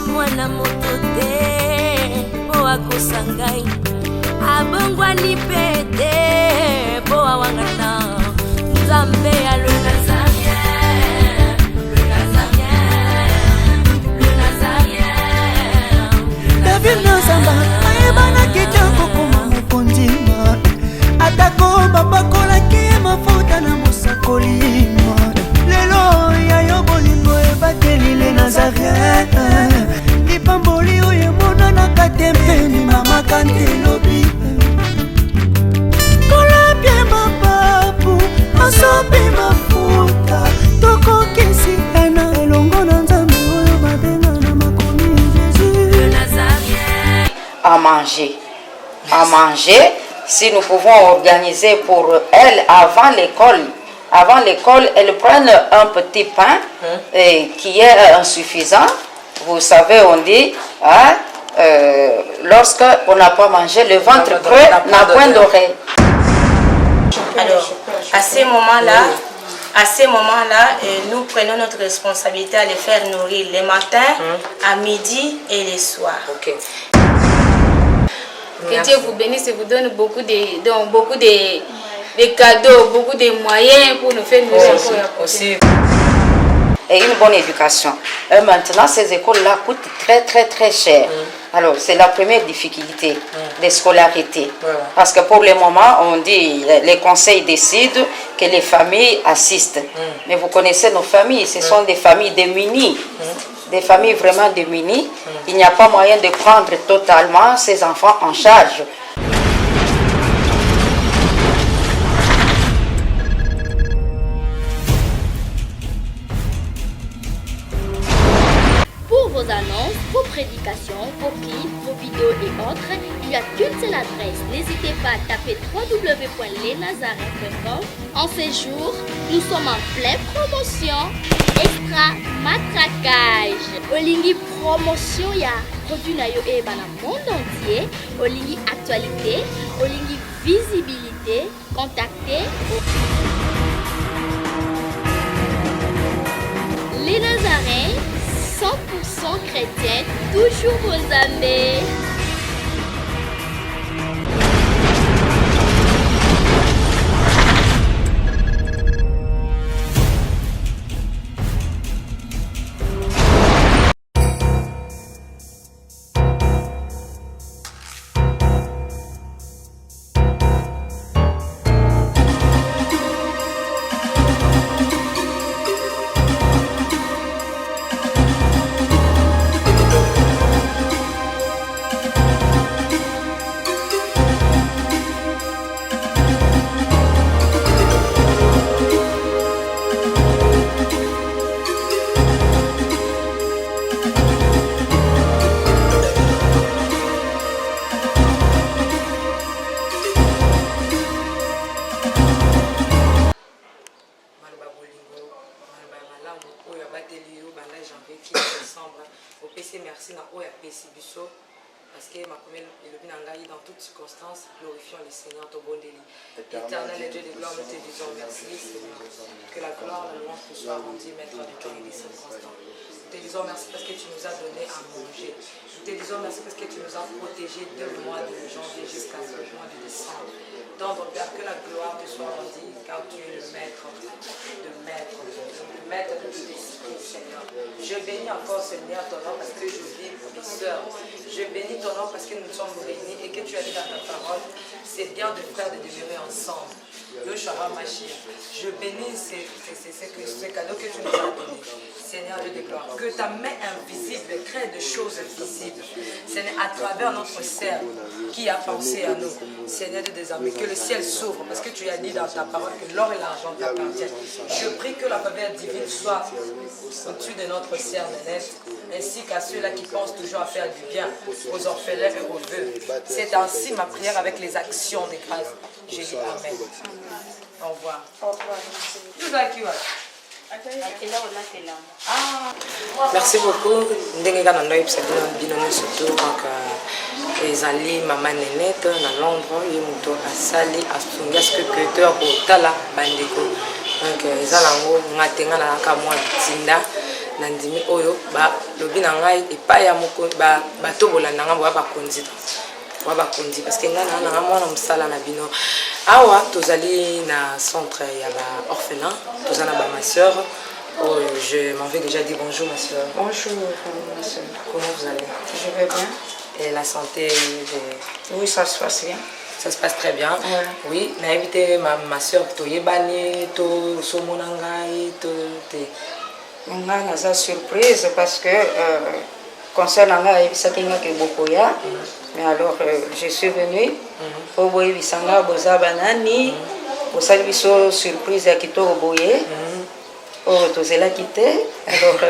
mwana moto te po akosa ngai abongwani pe te po awangana nzambe ya le Nazarien, le Nazarien, le Nazarien. David Nazamba ayebana kitoko koma mokondima atako babakolaki mafuta na mosakolima lelo yayo bolingo ebateli le Nazarien lipamboli oyo emonanaka te mpeni mama kantelobi kolapie mapapu masopi mafuta tokokisikana elongo na nzambe oyo babenga na makomi Jésus. Le Nazarien. À manger, si nous pouvons organiser pour elles avant l'école. Avant l'école, elles prennent un petit pain qui est insuffisant. Vous savez, on dit, hein, lorsque on n'a pas mangé, le ventre creux n'a point d'oreille. Alors, à ces moments-là, nous prenons notre responsabilité à les faire nourrir les matins, à midi et les soirs. Okay. Que Dieu vous bénisse et vous donne beaucoup de cadeaux, beaucoup de moyens pour nous faire nourrir aussi. Et une bonne éducation. Et maintenant, ces écoles-là coûtent très cher. Alors, c'est la première difficulté des scolarités. Parce que pour le moment, on dit, les conseils décident que les familles assistent. Mais vous connaissez nos familles, ce sont des familles démunies. Des familles vraiment démunies. Il n'y a pas moyen de prendre totalement ces enfants en charge. Pour vos annonces, vos prédications, vos clips, vos vidéos et autres, il n'y a qu'une seule adresse. N'hésitez pas à taper www.lesnazarins.com. En ces jours, nous sommes en pleine promotion. Extra matraquage. Olingi promotion ya produit na yo eba na monde entier. Olingi actualité, Olingi visibilité. Contactez les Nazarins. 100% chrétienne, toujours vos amis. Merci na oya pesi biso parce que ma commune et le binangai dans toutes circonstances glorifions le Seigneur ton bon délit. Éternel et Dieu de gloire, nous te disons merci Seigneur. Que la gloire, la louange te soit rendue maître du temps et des circonstances. Nous te disons merci parce que tu nous as donné à manger. Nous te disons merci parce que tu nous as protégés de mois de janvier jusqu'à ce mois de décembre. Dans ton Père, que la gloire te soit rendue car tu es le maître de tout esprit, Seigneur. Je bénis encore, Seigneur, ton nom parce que je vis pour mes soeurs. Je bénis ton nom parce que nous sommes bénis et que tu as dit dans ta parole, c'est bien de frères de demeurer ensemble. Je bénis ces cadeaux que tu nous as donnés. Seigneur, je déclare que ta main invisible crée de choses visibles. Seigneur, à travers notre cercle qui a pensé à nous. Seigneur, des amis, que le ciel s'ouvre parce que tu as dit dans ta parole que l'or et l'argent t'appartiennent. Je prie que la faveur divine soit au-dessus de notre cercle net, ainsi qu'à ceux-là qui pensent toujours à faire du bien aux orphelins et aux veuves. C'est ainsi ma prière avec les actions de grâce. Je dis Amen. Au revoir. Au revoir. Merci beaucoup. Surtout ezali mama Nenette na Londres ye muto asali asunga scripteur ko tala bandeko donc ezalango ngatenga na ka mwa tinda nandimi oyo ba lobi na ngai epai ya moko ba bato bolanda ngai ba bakonzi parce que ngai na mwana mosala na bino awa tozali na centre ya ba orphelin tozana ba ma sœur. Oh, je m'en vais déjà dire bonjour ma soeur. Bonjour ma soeur. Comment vous allez? Je vais bien. Et la santé Oui, ça se passe bien. Ça se passe très bien. Ouais. Oui, j'ai invité ma soeur to yebani to somonangai to te. On a une surprise parce que concernant la Bisakinga ke Bokoya, mais alors je suis venue pour voir Bisanga Boza Banani, pour ça biso surprise à Kitoro Boye. Oh, tous là quitté. Alors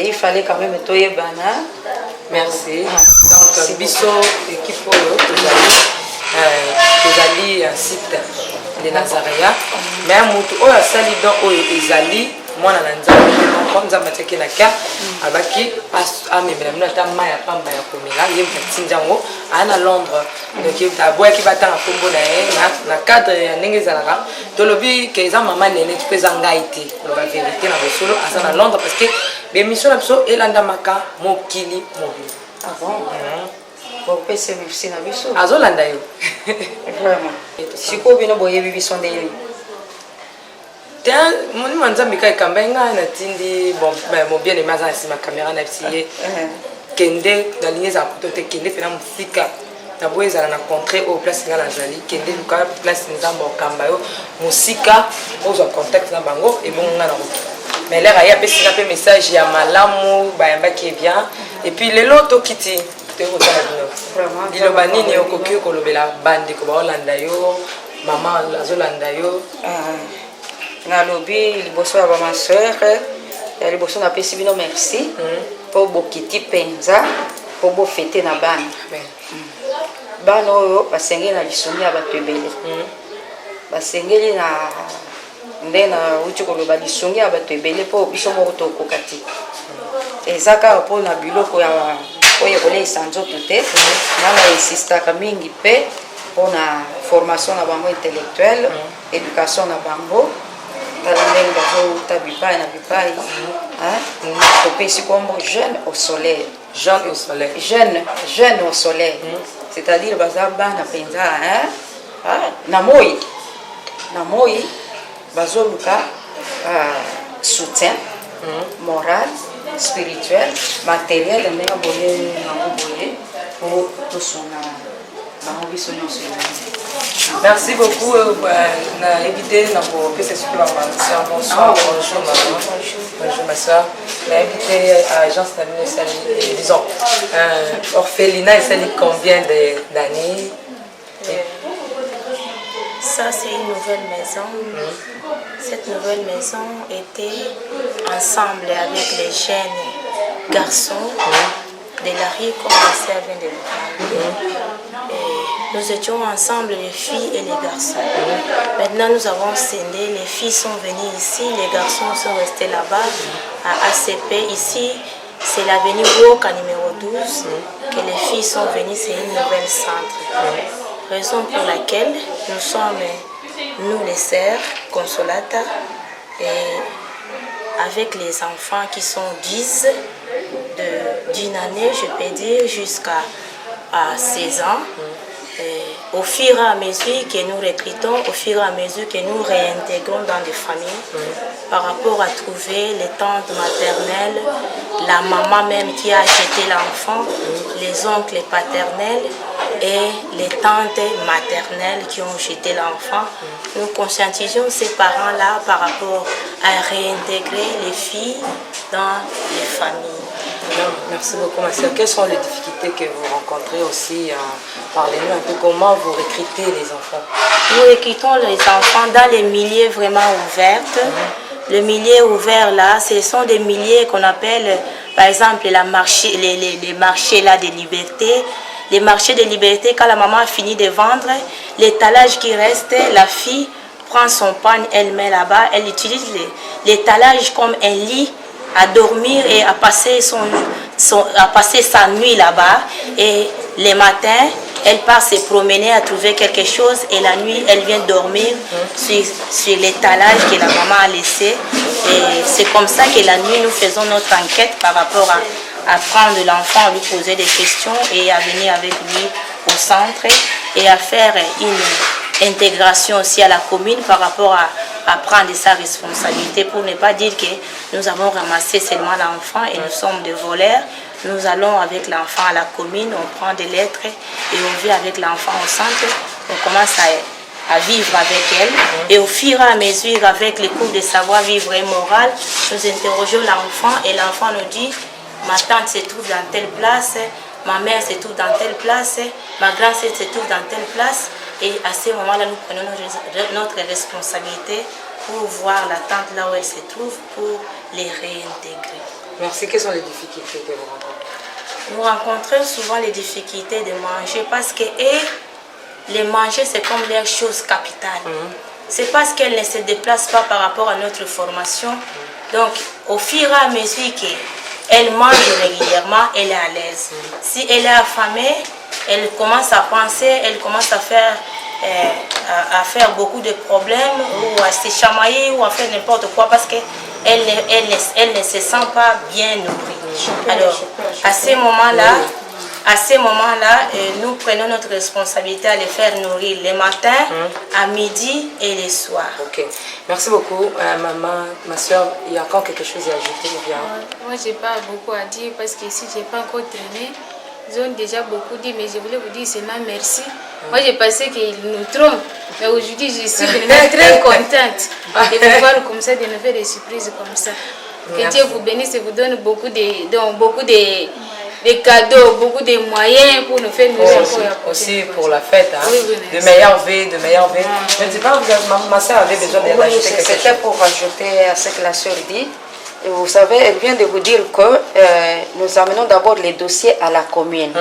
il fallait quand même toyer Bana. Merci. Donc biso équipe tozali un site de Nazaria. Mais mutu oyo asali don oyo ezali mwana na nzambe nzambe ateki na ka abaki amemela mino ata mai ya pamba ya komela ye mutindi yango ana Londres donc aboyaki batanga kombo na ye na cadre ya ndenge ezalaka tolobi ke eza mama nene mpe eza ngai te loba vérité na bosolo aza na Londres parce que bemission na biso elandamaka mokili mobili. Ah bon? Bon, merci na biso. Azolanda yo. Vraiment. Siko bino boyebi biso ndeni. Mon nzambe kai kambenga na tindi bon mon bien aimé za sima caméra na psiye kende dans ligne za pote kende pena musika na boeza na contrée au place ngala zali kende luka place nzambe okamba yo musika ozo contact na bango et bon ngana roki mais là ya pesi na pe message ya malamu ba yamba ki bien et puis lelo to kiti te ko za vraiment biloba nini okoki kolobela bande ko ba olanda yo mama azolanda yo na lobby liboso ya ma sœur ya liboso na pesi bino merci pour bokiti penza pour bo fêter na bana bana oyo basengeli na lisuni ya bato ebele basengeli na nde na uti koloba lisuni ya bato ebele mpo biso moko tokoka te eza kaka mpo na biloko ya oyo kolesa nzoto te nana esistaka mingi mpe mpo na formation na bango intellectuelle éducation na bango ndenge bazouta bipai na bipai topesi kombo jeune au soleil. Jeune au soleil. Jeune au soleil. C'est-à-dire baza bana penza na moi bazoluka soutien moral, spirituel, matériel ndenge boye nango boye pour tosona bango biso nyonso. Merci beaucoup. On a invité bonsoir, bonjour maman. Bonjour ma soeur. On a invité à l'agence disons orphelinat et Sali combien d'années? Ça c'est une nouvelle maison. Cette nouvelle maison était ensemble avec les jeunes garçons de l'arrière comme la sœur vient de le parler. Nous étions ensemble, les filles et les garçons. Maintenant, nous avons scindé. Les filles sont venues ici, les garçons sont restés là-bas, à ACP. Ici, c'est l'avenue Woka numéro 12, que les filles sont venues, c'est une nouvelle centre. Raison pour laquelle nous sommes, nous les sœurs, Consolata, et avec les enfants qui sont 10, d'une année, je peux dire, jusqu'à 16 ans. Au fur et à mesure que nous recrutons, au fur et à mesure que nous réintégrons dans des familles, par rapport à trouver les tantes maternelles, la maman même qui a jeté l'enfant, les oncles paternels et les tantes maternelles qui ont jeté l'enfant, nous conscientisons ces parents-là par rapport à réintégrer les filles dans les familles. Merci beaucoup ma soeur. Quelles sont les difficultés que vous rencontrez aussi? Parlez-nous un peu comment vous recrutez les enfants. Nous recrutons les enfants dans les milieux vraiment ouverts. Le milieu ouvert là, ce sont des milieux qu'on appelle par exemple les marchés là de liberté. Les marchés de liberté, quand la maman a fini de vendre, l'étalage qui reste, la fille prend son pain, elle met là-bas, elle utilise l'étalage comme un lit à dormir et à passer, sa nuit là-bas. Et les matins, elle part se promener à trouver quelque chose et la nuit, elle vient dormir sur l'étalage que la maman a laissé Et c'est comme ça que la nuit, nous faisons notre enquête par rapport à prendre l'enfant, à lui poser des questions et à venir avec lui au centre et à faire une intégration aussi à la commune par rapport à prendre sa responsabilité pour ne pas dire que nous avons ramassé seulement l'enfant et nous sommes des voleurs. Nous allons avec l'enfant à la commune, on prend des lettres et on vit avec l'enfant au centre. On commence à vivre avec elle et au fur et à mesure avec les cours de savoir-vivre et moral, nous interrogeons l'enfant et l'enfant nous dit ma tante se trouve dans telle place, ma mère se trouve dans telle place, ma grand-sœur se trouve dans telle place. Et à ce moment-là, nous prenons notre responsabilité pour voir la tante là où elle se trouve, pour les réintégrer. Merci. Quelles sont les difficultés que vous rencontrez? Nous rencontrons souvent les difficultés de manger parce que les manger, c'est comme les choses capitales. C'est parce qu'elle ne se déplace pas par rapport à notre formation. Donc, au fur et à mesure qu'elle mange régulièrement, elle est à l'aise. Si elle est affamée, elle commence à penser, elle commence à faire beaucoup de problèmes ou à se chamailler ou à faire n'importe quoi parce qu'elle ne se sent pas bien nourrie. Alors, à ce moment-là, nous prenons notre responsabilité à les faire nourrir les matins, à midi et les soirs. Ok. Merci beaucoup. Maman, ma soeur, il y a encore quelque chose à ajouter? Moi, je n'ai pas beaucoup à dire parce que si je n'ai pas encore traîné, ils ont déjà beaucoup dit, mais je voulais vous dire seulement merci. Moi, j'ai pensé qu'ils nous trompent, mais aujourd'hui, je suis vraiment très contente de vous voir comme ça, de nous faire des surprises comme ça. Que Dieu vous bénisse et vous donne beaucoup de cadeaux, beaucoup de moyens pour nous faire nous aussi pour la fête, hein? Oui, de meilleures vies, de meilleures vies. Je ne sais pas, ma soeur avait besoin d'ajouter quelque chose. C'était pour ajouter à ce que la soeur dit. Et vous savez, elle vient de vous dire que nous amenons d'abord les dossiers à la commune.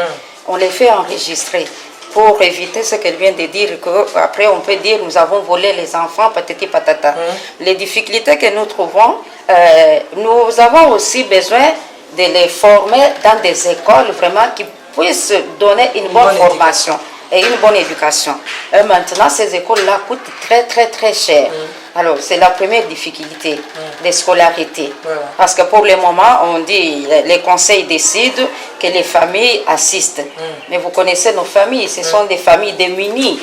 On les fait enregistrer pour éviter ce qu'elle vient de dire, qu'après on peut dire nous avons volé les enfants, patati patata. Les difficultés que nous trouvons, nous avons aussi besoin de les former dans des écoles vraiment qui puissent donner une bonne formation et une bonne éducation. Et maintenant, ces écoles-là coûtent très cher. Alors, c'est la première difficulté des scolarités. Parce que pour le moment, on dit, les conseils décident que les familles assistent. Mais vous connaissez nos familles, ce sont des familles démunies.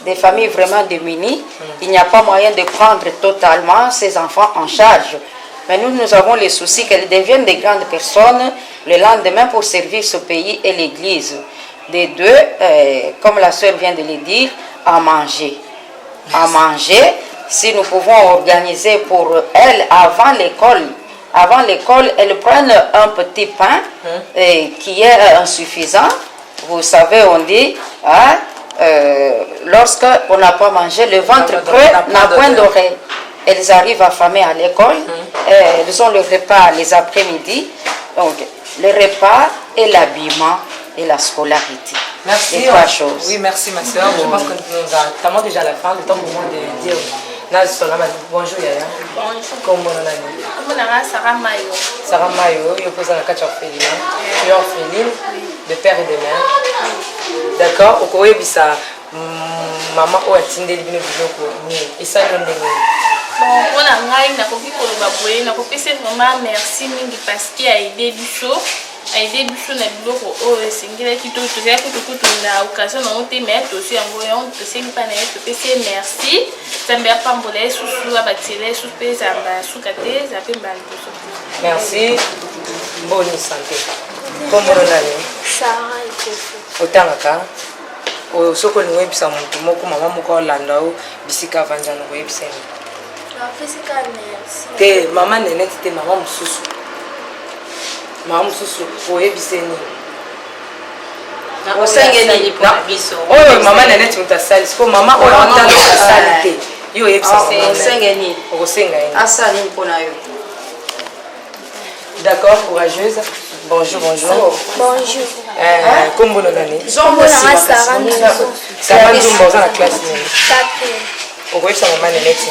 Des familles vraiment démunies. Il n'y a pas moyen de prendre totalement ces enfants en charge. Mais nous avons le souci qu'elles deviennent des grandes personnes le lendemain pour servir ce pays et l'Église. Des deux, comme la sœur vient de le dire, à manger. À manger, si nous pouvons organiser pour elles avant l'école, elles prennent un petit pain qui est insuffisant. Vous savez, on dit, lorsqu'on n'a pas mangé, le ventre creux n'a point d'oreille. Elles arrivent affamées à l'école, elles ont le repas les après-midi, donc le repas et l'habillement et la scolarité. Merci. Les trois choses. Oui, merci ma soeur. Je pense que nous attendons déjà la fin, le temps pour moi de dire. Bonjour Yaya. Bonjour. Comment on a dit? Sarah Mayo. Sarah Mayo, il pose la carte orpheline. Tu es orpheline de père et de mère. D'accord. Au Kowebi ça, maman ou atindé bino biloko ni. Isa londe ni. Bon, on a ngai na koki ko ba boye na kopese vraiment merci mingi parce qu'il a aidé du show. A aidé du show na biloko o singila kito to ya kutu na occasion na onte mais to si yango ya on to sengi pa na to pese merci. Zambe apambola susu abatile susu pesa ba sukate za pemba liboso. Merci. Bonne santé. Comment on a dit? Sarah Ikofu. Otangaka. O soko ni webisa muntu moko mama moko olanda o bisika vanja no webisa. Te maman Nenette te maman mususu. Maman mususu oyebiseni. Osengeni pour biso. Oh maman Nenette mutasali. Siko maman oyo otanda osali te. Yo oyebisa osengeni. Osenga ni. Asali mpona yo. D'accord, courageuse. Bonjour, bonjour. Bonjour. Comment on a dit? Sarah Sarah Nzumba, on a la classe. Quatrième. On voit ça maman Nenette.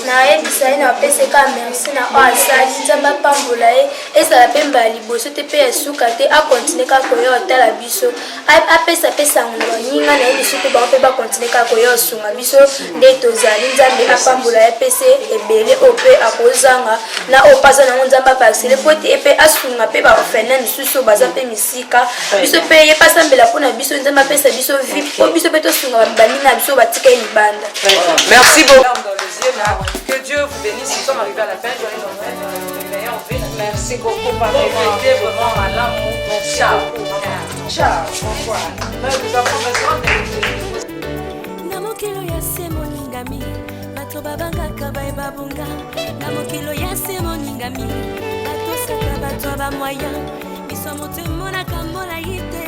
nayebisa ye na apesa ka merci na oyo asali nzambe apambola ye ezala mpe mbala liboso te mpe ya suka te akontinue kaka koya otala biso apesapesa yango na baninga na ye biso mpe bango mpe bakontinue kaka koya osunga biso nde tozali nzambe apambola ye apesa ebele oyo mpe akozanga na oyo mpaza nango nzambe apaksele po ete mpe asunga mpe baorphelin misusu oyo baza mpe misika biso mpe ye pasambela mpona biso nzambe apesa biso vi po biso mpe tosunga baninga na biso batika ye libanda. Merci beaucoup. Que Dieu vous bénisse. Nous sommes arrivés à la fin. Merci beaucoup. Répétez vraiment à l'amour. Ciao. Ciao. Bonsoir. Nous avons besoin de Namokilo ya semo ningami bato babangaka babunga namokilo ya semo ningami bato saka bato ba moyen biso moto monaka mola yite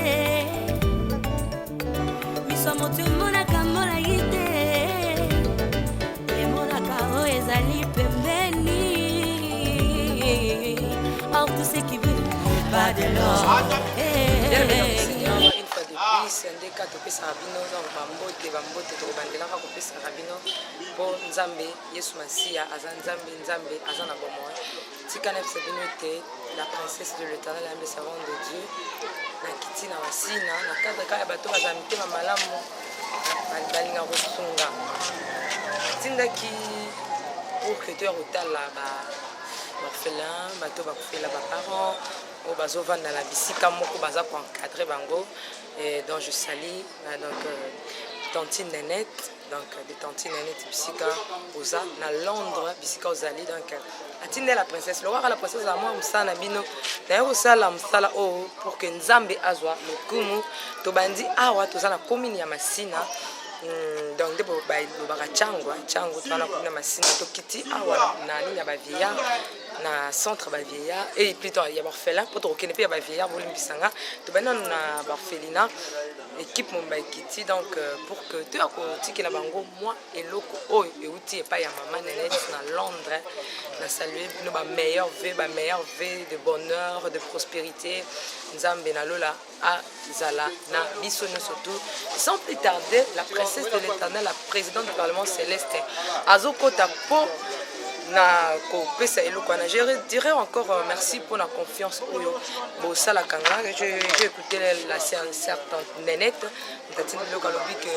biso moto monaka mola yite ezali pembeni or tout ce qui veut pas de l'or. Une fois de plus, ndeka topesaka bino donc bambote tokobandelaka kopesaka bino mpo nzambe yesu masiya aza nzambe aza na bomoi tika nayebisa bino ete la princesse de l'éternel ambe servante de dieu nakiti na basina na cadre kaka ya bato baza mitema malamu balinga kosunga tindaki pour que tu aies orphelin, bato bakufela ba parents, au bazovanda na bisika moko baza ko encadrer bango et donc je salue donc tantine Nénette donc de tantine Nénette bisika oza na Londres bisika ozali donc atinde la princesse le roi la princesse à moi musana bino na yo sala musala o pour que nzambe azwa lokumu to bandi awa to za na commune ya Masina. Donc de baka chango twana kuna masina to kiti awa na nini ya ba vieillard na centre ba vieillard et plutôt il y a orphelin pour to kene pe ba vieillard bolimbisanga to bana na ba orphelinat équipe mon ba kiti donc pour que tu akotiki na bango moi et loko o et outi et pas ya maman Nénette na Londres na saluer bino ba meilleur vœu de bonheur de prospérité nzambe na lola a zala na biso surtout sans plus tarder la princesse de l'éternel la présidente du parlement céleste azokota po na kopesa eloko na je dirais encore merci pour la confiance oyo bo sala kanga j'ai écouté la certaine Nénette tatine eloko lobi que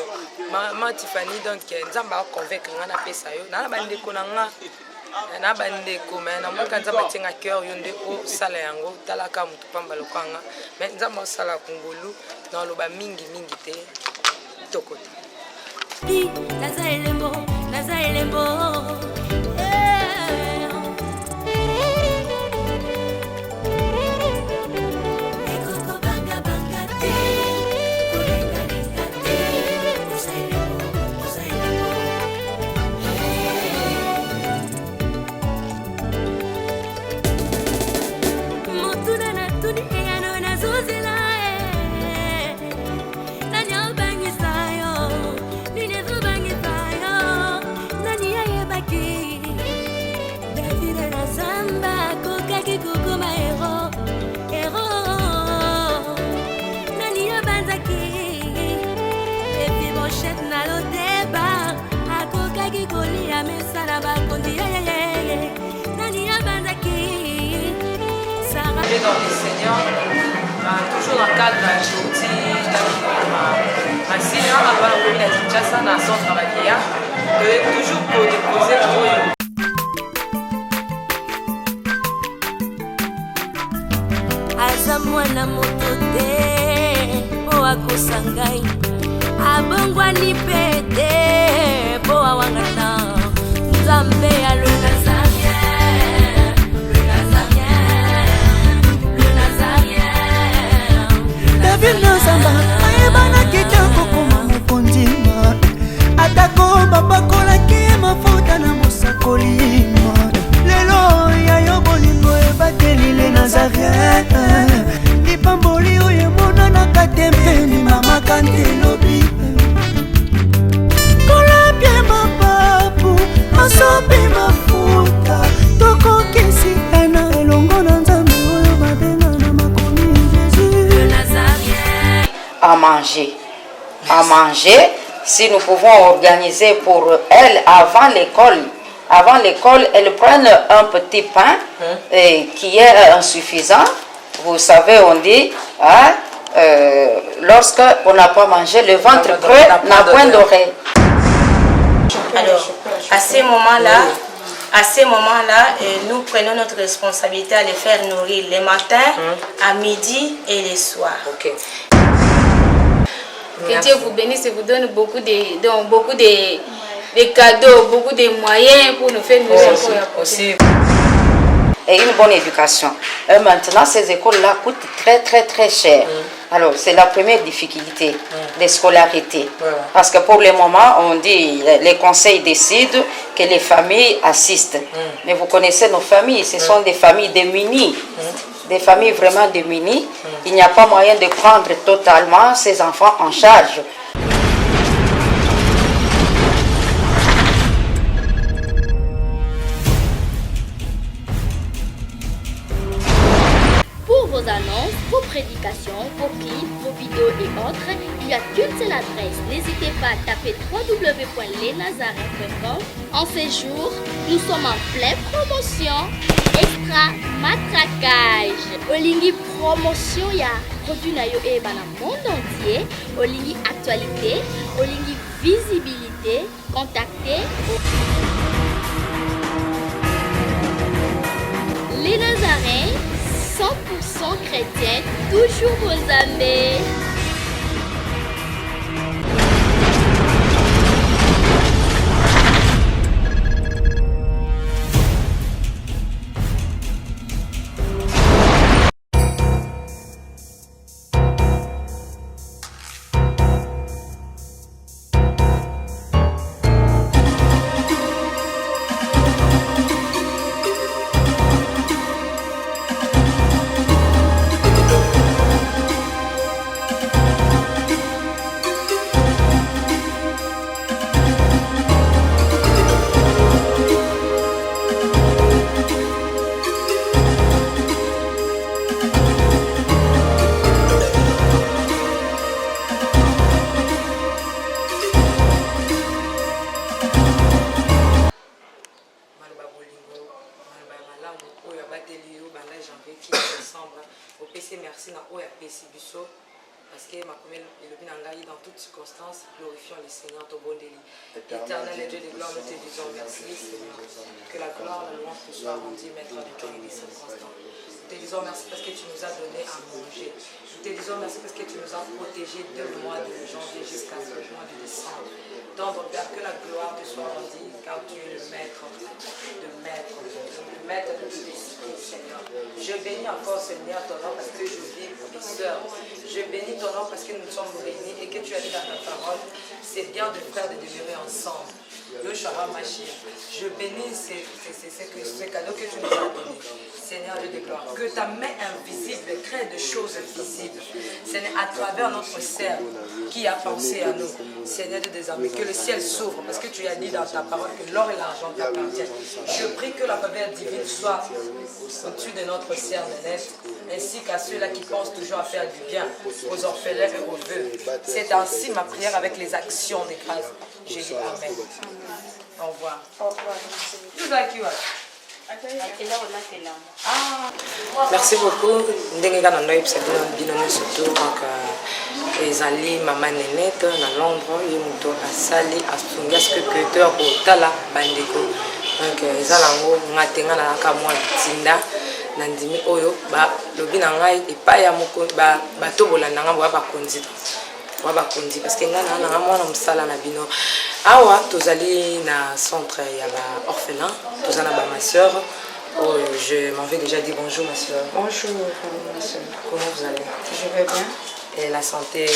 ma Tiffany donc nzamba convaincre nga na pesa yo na bande ko nga na bande ko mais na moka nzamba tinga cœur yo nde o sala yango talaka mutu pamba lokanga mais nzamba sala kongolu na loba mingi te tokota naza elembo dans le Seigneur, toujours dans le cadre de l'outil, ainsi, on va voir la Kinshasa dans son travail, toujours pour déposer aza mwana moto te po akosa ngai abongwani mpe te po awangana nzambe alona David Nzamba ayebana kitoko koma mokondima atako bapakolaki mafuta na mosakolima lelo yayo bolingo ebatelile Nazareth lipamboli oyo emonanaka te mpeni mama kanti elobi kolapie mapapu asopi mafuta tokokisitana elongo na nzambe oyo babenga na makomi à manger. Si nous pouvons organiser pour elle avant l'école avant l'école, elles prennent un petit pain qui est insuffisant. Vous savez, on dit, hein, lorsqu'on n'a pas mangé, le ventre creux n'a point d'oreille. Alors, à ces moments-là, nous prenons notre responsabilité à les faire nourrir les matins, à midi et les soirs. Ok. Que Dieu vous bénisse et vous donne beaucoup de cadeaux, beaucoup de moyens pour nous faire nourrir aussi. Et une bonne éducation. Et maintenant, ces écoles-là coûtent très très très cher. Alors, c'est la première difficulté des scolarités. Parce que pour le moment, on dit, les conseils décident que les familles assistent. Mais vous connaissez nos familles, ce sont des familles démunies. Des familles vraiment démunies. Il n'y a pas moyen de prendre totalement ces enfants en charge. Pour vos annonces, vos prédications, vos clips, vos vidéos et autres, il y a qu'une seule adresse. N'hésitez pas à taper www.lesnazareth.com. En ces jours, nous sommes en pleine promotion. Extra matraquage. Olingi promotion ya produit na yo e bana monde entier. Olingi actualité, olingi visibilité. Contactez les Nazareth, 100% chrétiens, toujours vos amis. Merci na oya pesi biso parce que ma commune et le binangai dans toutes circonstances glorifions le Seigneur ton bon délit. Éternel et Dieu de gloire, nous te disons merci Seigneur. Que la gloire, la louange te soit rendue, maître de temps et des circonstances. Nous te disons merci parce que tu nous as donné à manger. Nous te disons merci parce que tu nous as protégés de mois de janvier jusqu'à ce mois de décembre. Tendre Père, que la gloire te soit rendue car tu es le maître de tout esprit, Seigneur. Je bénis encore, Seigneur, ton nom parce que je vis pour mes sœurs. Je bénis ton nom parce que nous sommes réunis et que tu as dit dans ta parole, c'est bien de frères de demeurer ensemble. Je bénis ces cadeaux que tu nous as donnés. Seigneur, je déclare que ta main invisible crée des choses visibles. Seigneur, à travers notre cerveau qui a pensé à nous. Seigneur, des amis, que le ciel s'ouvre parce que tu as dit dans ta parole que l'or et l'argent t'appartiennent. Je prie que la faveur divine soit au-dessus de notre cerveau ainsi qu'à ceux-là qui pensent toujours à faire du bien aux orphelins et aux veuves. C'est ainsi ma prière avec les actions de grâce. J'ai dit Amen. Au revoir. Au revoir. Merci beaucoup. Ndenge kaka na yebisa bino surtout donc ezali mama Nenette na Londres ye moto asali asungi aske que akotala bandeko donc eza nango ngatenga na kaka mwa tinda na ndimi oyo balobi na ngai epai ya moko bato bolanda ngambo ya bakonzi bakondi parce que ngai na mwana mosala na bino awa tozali na centre ya baorphelin toza na ma soeur. Oh, je m'en vais déjà dire bonjour ma soeur. Bonjour ma soeur. Comment vous allez? Je vais bien. Et la santé